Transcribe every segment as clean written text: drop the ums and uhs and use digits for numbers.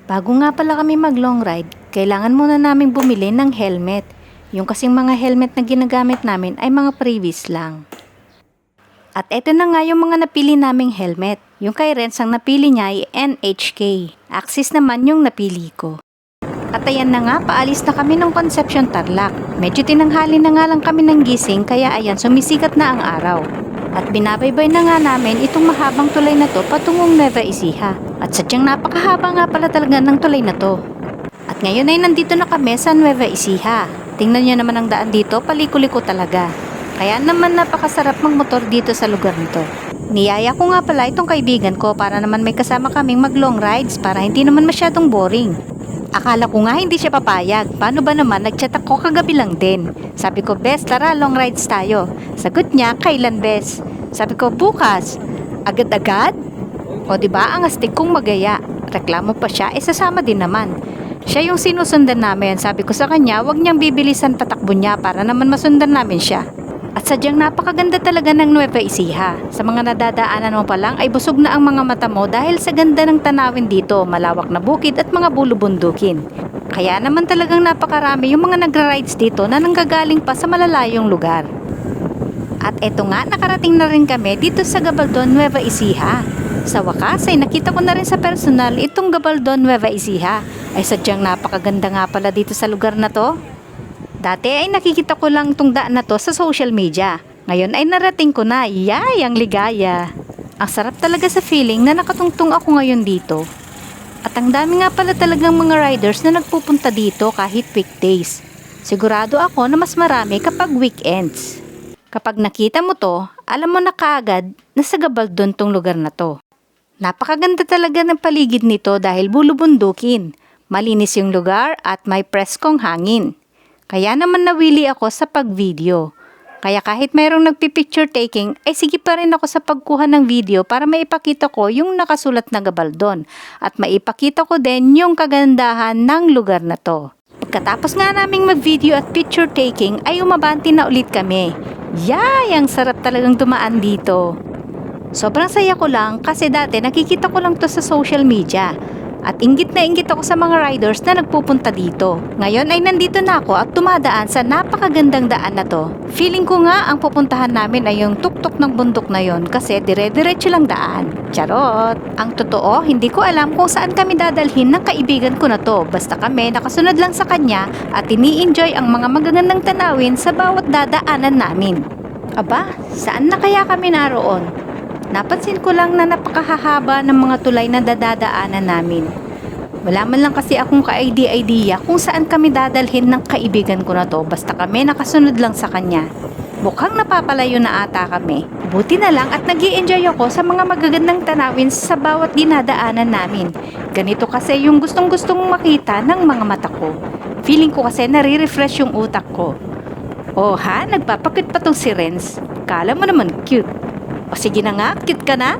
Bago nga pala kami mag long ride, kailangan muna naming bumili ng helmet. Yung kasing mga helmet na ginagamit namin ay mga previous lang. At eto na nga yung mga napili naming helmet. Yung kay Renz ang napili niya ay NHK. Axis naman yung napili ko. At ayan na nga, paalis na kami ng Concepcion Tarlac. Medyo tinanghali na nga lang kami ng gising kaya ayan, sumisikat na ang araw. At binabaybay na nga namin itong mahabang tulay na to patungong Nueva Ecija. At sadyang napakahaba nga pala talaga ng tulay na to. At ngayon ay nandito na kami sa Nueva Ecija. Tingnan nyo naman ang daan dito, paliko-liko talaga. Kaya naman napakasarap magmotor dito sa lugar nito. Niyaya ko nga pala itong kaibigan ko para naman may kasama kaming mag long rides para hindi naman masyadong boring. Akala ko nga hindi siya papayag. Paano ba naman, nagchat ako kagabi lang din. Sabi ko, Bes, tara long rides tayo. Sagot niya, kailan Bes? Sabi ko, bukas. Agad-agad? O diba, ang astig kong magaya. Reklamo pa siya, sasama din naman. Siya yung sinusundan namin. Sabi ko sa kanya, wag niyang bibilisan patakbo niya para naman masundan namin siya. At sadyang napakaganda talaga ng Nueva Ecija. Sa mga nadadaanan mo pa lang ay busog na ang mga mata mo dahil sa ganda ng tanawin dito, malawak na bukid at mga bulubundukin. Kaya naman talagang napakarami yung mga nagra-rides dito na nanggagaling pa sa malalayong lugar. At eto nga, nakarating na rin kami dito sa Gabaldon, Nueva Ecija. Sa wakas ay nakita ko na rin sa personal itong Gabaldon, Nueva Ecija. Ay sadyang napakaganda nga pala dito sa lugar na to. Dati ay nakikita ko lang itong daan na to sa social media. Ngayon ay narating ko na, yay, ang ligaya. Ang sarap talaga sa feeling na nakatungtong ako ngayon dito. At ang dami nga pala talagang mga riders na nagpupunta dito kahit weekdays. Sigurado ako na mas marami kapag weekends. Kapag nakita mo to, alam mo na kaagad na sa Gabaldon tong lugar na to. Napakaganda talaga ng paligid nito dahil bulubundukin. Malinis yung lugar at may preskong hangin. Kaya naman nawili ako sa pag-video. Kaya kahit mayroong nagpi-picture taking, ay sige pa rin ako sa pagkuha ng video para maipakita ko yung nakasulat na Gabaldon. At maipakita ko din yung kagandahan ng lugar na to. Pagkatapos nga naming mag-video at picture taking, ay umabante na ulit kami. Yay! Ang sarap talagang dumaan dito. Sobrang saya ko lang kasi dati nakikita ko lang to sa social media. At inggit na inggit ako sa mga riders na nagpupunta dito. Ngayon ay nandito na ako at tumadaan sa napakagandang daan na to. Feeling ko nga ang pupuntahan namin ay yung tuktok ng bundok na yon kasi dire-diretso lang daan. Charot! Ang totoo, hindi ko alam kung saan kami dadalhin ng kaibigan ko na to. Basta kami nakasunod lang sa kanya at ini-enjoy ang mga magagandang tanawin sa bawat dadaanan namin. Aba, saan na kaya kami naroon? Napansin ko lang na napakahahaba ng mga tulay na dadaanan namin. Wala man lang kasi akong ka-idea kung saan kami dadalhin ng kaibigan ko na to basta kami nakasunod lang sa kanya. Mukhang napapalayo na ata kami. Buti na lang at nag-i-enjoy ako sa mga magagandang tanawin sa bawat dinadaanan namin. Ganito kasi yung gustong-gustong makita ng mga mata ko. Feeling ko kasi nare-refresh yung utak ko. Oh ha, nagpapakit pa tong si Renz. Kala mo naman cute. O sige na nga, cute ka na?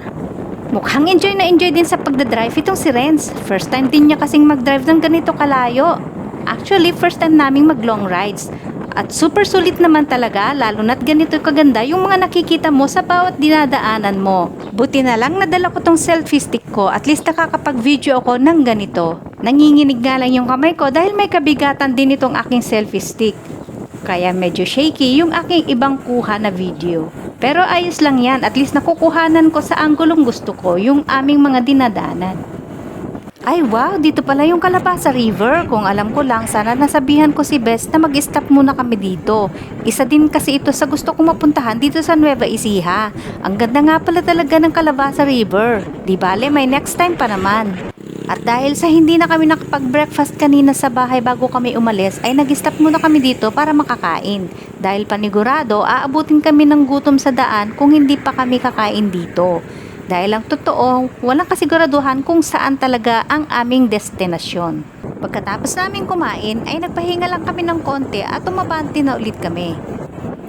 Mukhang enjoy na enjoy din sa pagdadrive itong si Renz. First time din niya kasing mag-drive ng ganito kalayo. Actually, first time naming mag long rides. At super sulit naman talaga, lalo na't ganito kaganda yung mga nakikita mo sa bawat dinadaanan mo. Buti na lang nadala ko tong selfie stick ko, at least nakakapag-video ako ng ganito. Nanginginig nga lang yung kamay ko dahil may kabigatan din itong aking selfie stick. Kaya medyo shaky yung aking ibang kuha na video. Pero ayos lang yan, at least nakukuhanan ko sa anggulong gusto ko yung aming mga dinadanan. Ay wow, dito pala yung Calabasa River. Kung alam ko lang, sana nasabihan ko si Bes na mag-stop muna kami dito. Isa din kasi ito sa gusto kong mapuntahan dito sa Nueva Ecija. Ang ganda nga pala talaga ng Calabasa River. Di bale, may next time pa naman. At dahil sa hindi na kami nakapag-breakfast kanina sa bahay bago kami umalis, ay nag-stop muna kami dito para makakain. Dahil panigurado, aabutin kami ng gutom sa daan kung hindi pa kami kakain dito. Dahil ang totoo, walang kasiguraduhan kung saan talaga ang aming destinasyon. Pagkatapos namin kumain, ay nagpahinga lang kami ng konti at umabante na ulit kami.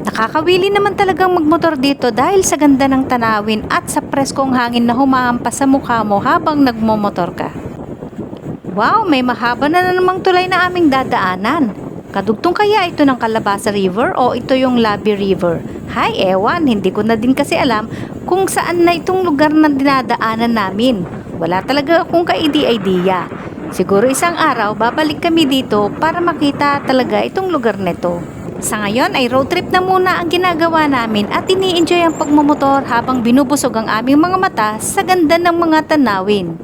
Nakakawili naman talagang magmotor dito dahil sa ganda ng tanawin at sa preskong hangin na humahampas sa mukha mo habang nagmomotor ka. Wow, may mahaba na namang tulay na aming dadaanan. Kadugtong kaya ito ng Calabasa River o ito yung Labi River? Hay, ewan, hindi ko na din kasi alam kung saan na itong lugar na dinadaanan namin. Wala talaga akong ka-idea. Siguro isang araw babalik kami dito para makita talaga itong lugar nito. Sa ngayon ay road trip na muna ang ginagawa namin at ini-enjoy ang pagmumotor habang binubusog ang aming mga mata sa ganda ng mga tanawin.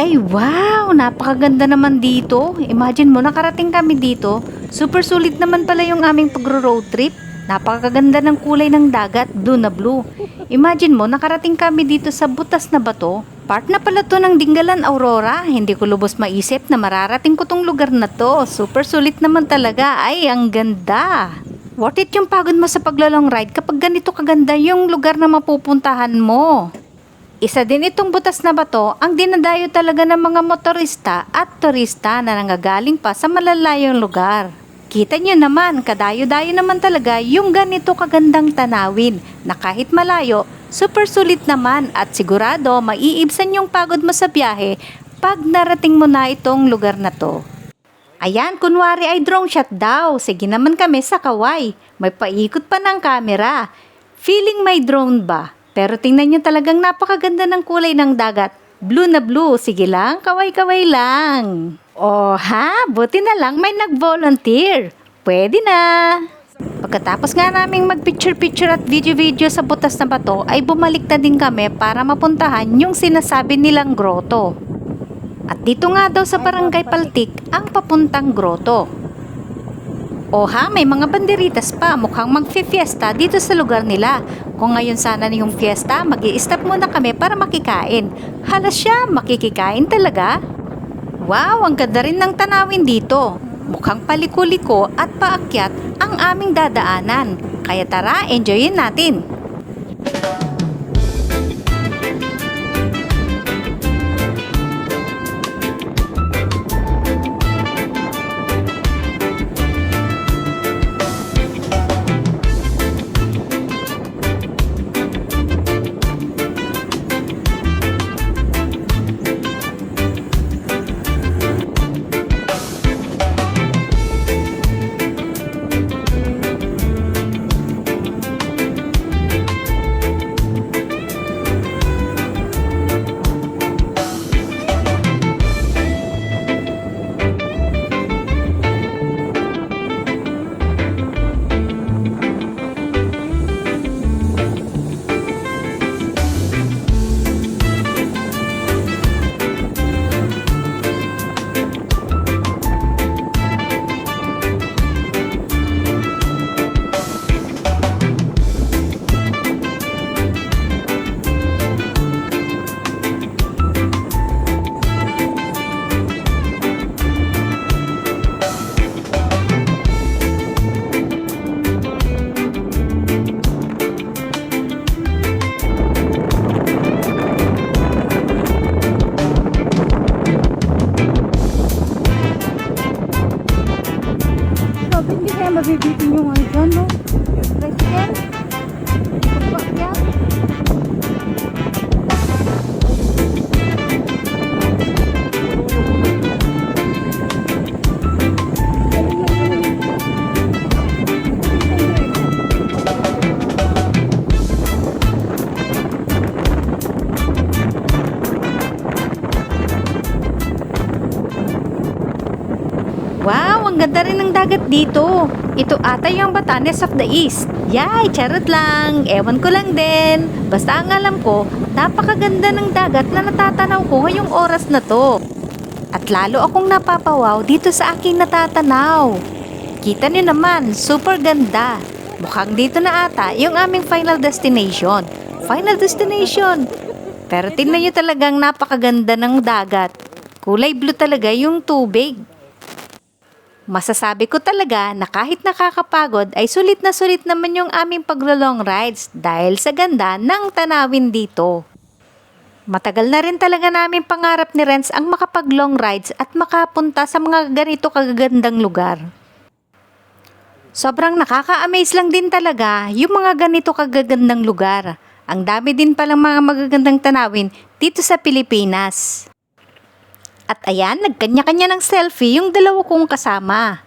Ay wow! Napakaganda naman dito. Imagine mo, nakarating kami dito. Super sulit naman pala yung aming pagro-road trip. Napakaganda ng kulay ng dagat, blue na blue. Imagine mo, nakarating kami dito sa butas na bato. Part na pala to ng Dingalan Aurora. Hindi ko lubos maisip na mararating ko tong lugar na to. Super sulit naman talaga. Ay, ang ganda! Worth it yung pagod mo sa paglalong ride kapag ganito kaganda yung lugar na mapupuntahan mo. Isa din itong butas na bato ang dinadayo talaga ng mga motorista at turista na nanggagaling pa sa malalayong lugar. Kita nyo naman, kadayo-dayo naman talaga yung ganito kagandang tanawin na kahit malayo, super sulit naman at sigurado maiibsan yung pagod mo sa biyahe pag narating mo na itong lugar na to. Ayan, kunwari ay drone shot daw. Sige naman kami sa kaway. May paikot pa ng camera. Feeling may drone ba? Pero tingnan nyo talagang napakaganda ng kulay ng dagat. Blue na blue. Sige lang, kaway-kaway lang. Oh ha, buti na lang may nag-volunteer. Pwede na. Pagkatapos nga naming mag-picture-picture at video-video sa butas na bato, ay bumalik na din kami para mapuntahan yung sinasabi nilang grotto. At dito nga daw sa Barangay Paltik ang papuntang grotto. O ha, may mga banderitas pa, mukhang magfi-fiesta dito sa lugar nila. Kung ngayon sana na yung fiesta, mag-i-stop muna kami para makikain. Halos siya, makikikain talaga. Wow, ang ganda rin ng tanawin dito. Mukhang paliko-liko at paakyat ang aming dadaanan. Kaya tara, enjoyin natin. ganda rin ng dagat dito. Ito ata yung Batanes of the East. Yay, charot lang. Ewan ko lang din. Basta ang alam ko, napakaganda ng dagat na natatanaw ko ngayong oras na to. At lalo akong napapawaw dito sa aking natatanaw. Kita niyo naman, super ganda. Mukhang dito na ata yung aming final destination. Final destination. Pero tingnan niyo talagang napakaganda ng dagat. Kulay blue talaga yung tubig. Masasabi ko talaga na kahit nakakapagod ay sulit naman yung aming paglo-long rides dahil sa ganda ng tanawin dito. Matagal na rin talaga namin pangarap ni Renz ang makapag-long rides at makapunta sa mga ganito kagagandang lugar. Sobrang nakaka-amaze lang din talaga yung mga ganito kagagandang lugar. Ang dami din palang mga magagandang tanawin dito sa Pilipinas. At ayan, nagkanya-kanya ng selfie yung dalawa kong kasama.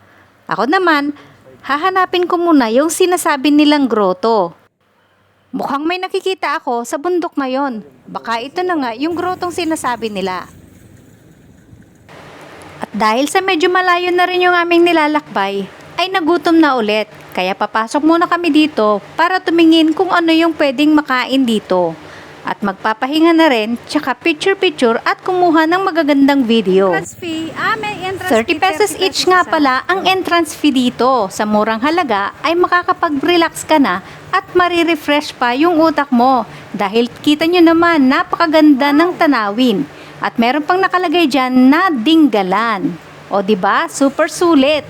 Ako naman, hahanapin ko muna yung sinasabi nilang grotto. Mukhang may nakikita ako sa bundok na yon. Baka ito na nga yung grotong sinasabi nila. At dahil sa medyo malayo na rin yung aming nilalakbay, ay nagutom na ulit. Kaya papasok muna kami dito para tumingin kung ano yung pwedeng makain dito. At magpapahinga na rin, tsaka picture-picture at kumuha ng magagandang video. Entrance fee, may entrance 30 fee, pesos each nga pala ang entrance fee dito. Sa murang halaga ay makakapag-relax ka na at marirefresh pa yung utak mo. Dahil kita nyo naman, napakaganda ng tanawin. At meron pang nakalagay dyan na Dinggalan. O diba, super sulit.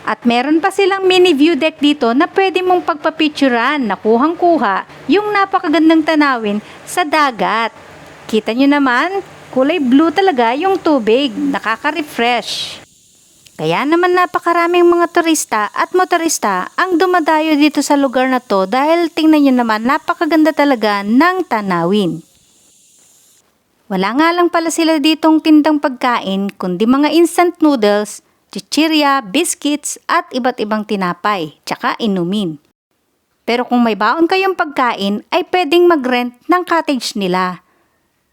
At meron pa silang mini view deck dito na pwede mong pagpapicturan na kuhang-kuha yung napakagandang tanawin sa dagat. Kita nyo naman, kulay blue talaga yung tubig, nakaka-refresh. Kaya naman napakaraming mga turista at motorista ang dumadayo dito sa lugar na to dahil tingnan nyo naman napakaganda talaga ng tanawin. Wala nga lang pala sila ditong tindang pagkain kundi mga instant noodles, chichirya, biscuits at iba't ibang tinapay, tsaka inumin. Pero kung may baon kayong pagkain ay pwedeng mag-rent ng cottage nila.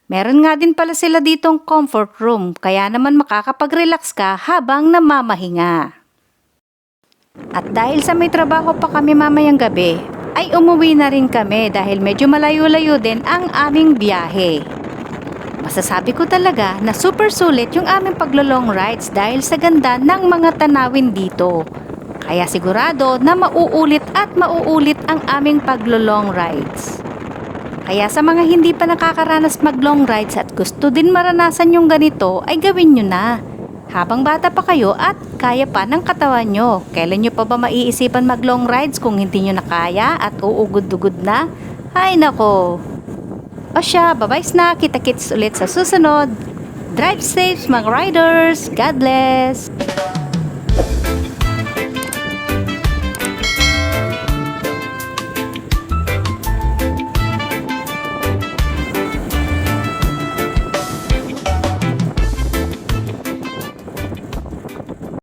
Meron nga din pala sila ditong comfort room kaya naman makakapag-relax ka habang namamahinga. At dahil sa may trabaho pa kami mamayang gabi, ay umuwi na rin kami dahil medyo malayo-layo din ang aming biyahe. Masasabi ko talaga na super sulit yung aming paglo-long rides dahil sa ganda ng mga tanawin dito. Kaya sigurado na mauulit at mauulit ang aming paglo-long rides. Kaya sa mga hindi pa nakakaranas mag-long rides at gusto din maranasan yung ganito ay gawin nyo na. Habang bata pa kayo at kaya pa ng katawan nyo. Kailan nyo pa ba maiisipan mag-long rides kung hindi nyo na kaya at uugod-ugod na? Ay nako! O siya, bye-bye na, kita-kits ulit sa susunod. Drive safe mga riders. God bless!